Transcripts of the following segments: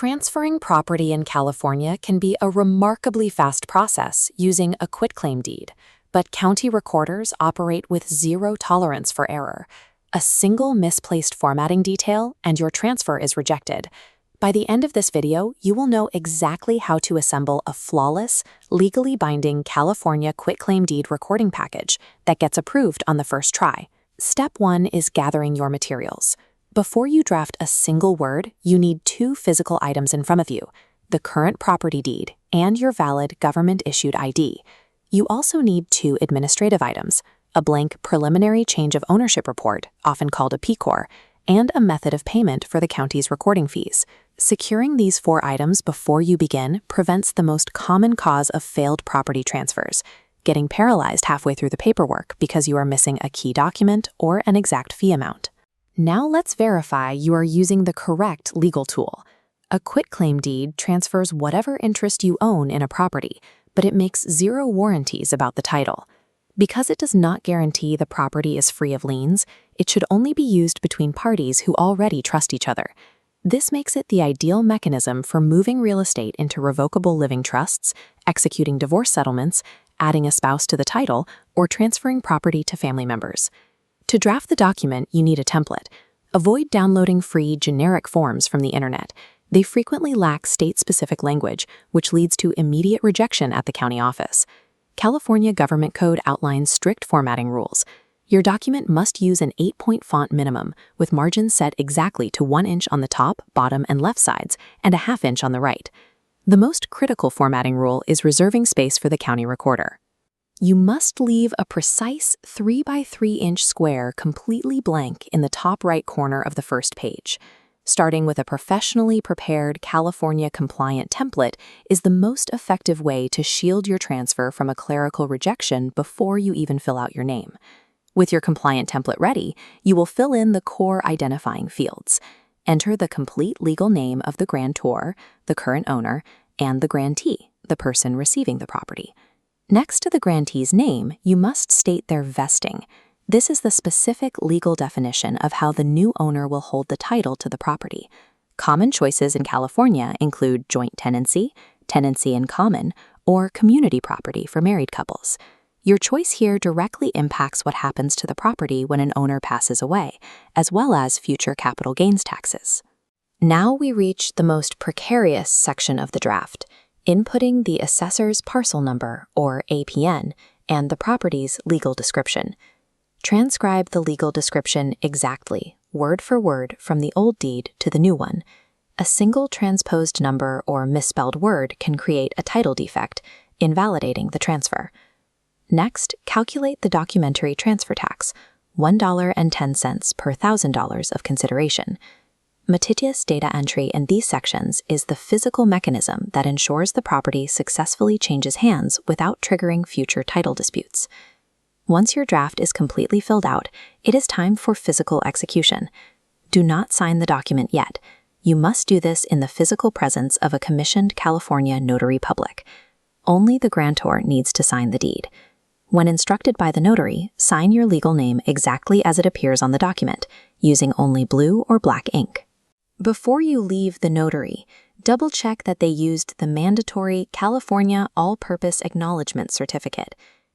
Transferring property in California can be a remarkably fast process using a quitclaim deed, but county recorders operate with zero tolerance for error. A single misplaced formatting detail and your transfer is rejected. By the end of this video, you will know exactly how to assemble a flawless, legally binding California Quitclaim Deed recording package that gets approved on the first try. Step 1 is gathering your materials. Before you draft a single word, you need 2 physical items in front of you: the current property deed and your valid government-issued ID. You also need 2 administrative items: a blank preliminary change of ownership report, often called a PCOR, and a method of payment for the county's recording fees. Securing these 4 items before you begin prevents the most common cause of failed property transfers: getting paralyzed halfway through the paperwork because you are missing a key document or an exact fee amount. Now let's verify you are using the correct legal tool. A quitclaim deed transfers whatever interest you own in a property, but it makes 0 warranties about the title. Because it does not guarantee the property is free of liens, it should only be used between parties who already trust each other. This makes it the ideal mechanism for moving real estate into revocable living trusts, executing divorce settlements, adding a spouse to the title, or transferring property to family members. To draft the document, you need a template. Avoid downloading free, generic forms from the internet. They frequently lack state-specific language, which leads to immediate rejection at the county office. California Government Code outlines strict formatting rules. Your document must use an 8-point font minimum, with margins set exactly to 1 inch on the top, bottom, and left sides, and a ½ inch on the right. The most critical formatting rule is reserving space for the county recorder. You must leave a precise 3 by 3 inch square completely blank in the top right corner of the first page. Starting with a professionally prepared California-compliant template is the most effective way to shield your transfer from a clerical rejection before you even fill out your name. With your compliant template ready, you will fill in the core identifying fields. Enter the complete legal name of the grantor, the current owner, and the grantee, the person receiving the property. Next to the grantee's name, you must state their vesting. This is the specific legal definition of how the new owner will hold the title to the property. Common choices in California include joint tenancy, tenancy in common, or community property for married couples. Your choice here directly impacts what happens to the property when an owner passes away, as well as future capital gains taxes. Now we reach the most precarious section of the draft: inputting the assessor's parcel number, or APN, and the property's legal description. Transcribe the legal description exactly, word for word, from the old deed to the new one. A single transposed number or misspelled word can create a title defect, invalidating the transfer. Next, calculate the documentary transfer tax, $1.10 per $1,000 of consideration. Meticulous data entry in these sections is the physical mechanism that ensures the property successfully changes hands without triggering future title disputes. Once your draft is completely filled out, it is time for physical execution. Do not sign the document yet. You must do this in the physical presence of a commissioned California notary public. Only the grantor needs to sign the deed. When instructed by the notary, sign your legal name exactly as it appears on the document, using only blue or black ink. Before you leave the notary, double-check that they used the mandatory California All-Purpose Acknowledgement Certificate.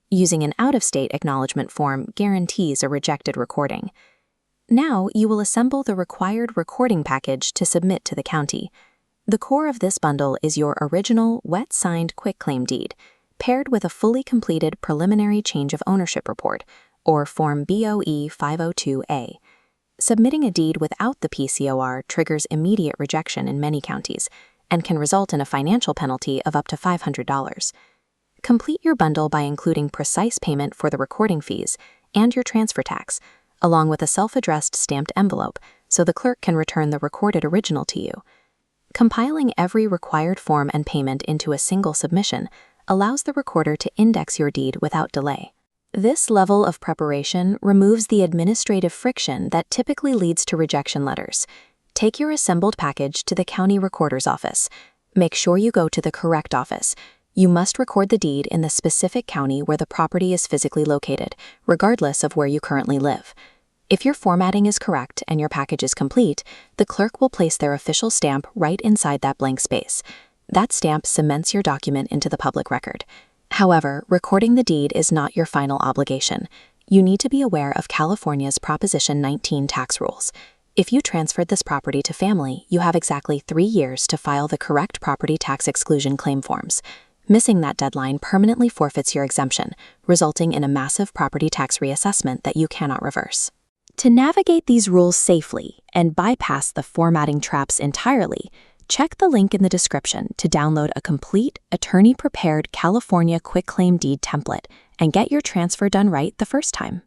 Using an out-of-state acknowledgement form guarantees a rejected recording. Now you will assemble the required recording package to submit to the county. The core of this bundle is your original wet-signed quitclaim deed, paired with a fully completed preliminary change of ownership report, or Form BOE 502A. Submitting a deed without the PCOR triggers immediate rejection in many counties and can result in a financial penalty of up to $500. Complete your bundle by including precise payment for the recording fees and your transfer tax, along with a self-addressed stamped envelope so the clerk can return the recorded original to you. Compiling every required form and payment into a single submission allows the recorder to index your deed without delay. This level of preparation removes the administrative friction that typically leads to rejection letters. Take your assembled package to the county recorder's office. Make sure you go to the correct office. You must record the deed in the specific county where the property is physically located, regardless of where you currently live. If your formatting is correct and your package is complete, the clerk will place their official stamp right inside that blank space. That stamp cements your document into the public record. However, recording the deed is not your final obligation. You need to be aware of California's Proposition 19 tax rules. If you transferred this property to family, you have exactly 3 years to file the correct property tax exclusion claim forms. Missing that deadline permanently forfeits your exemption, resulting in a massive property tax reassessment that you cannot reverse. To navigate these rules safely and bypass the formatting traps entirely, check the link in the description to download a complete, attorney-prepared California Quitclaim Deed template and get your transfer done right the first time.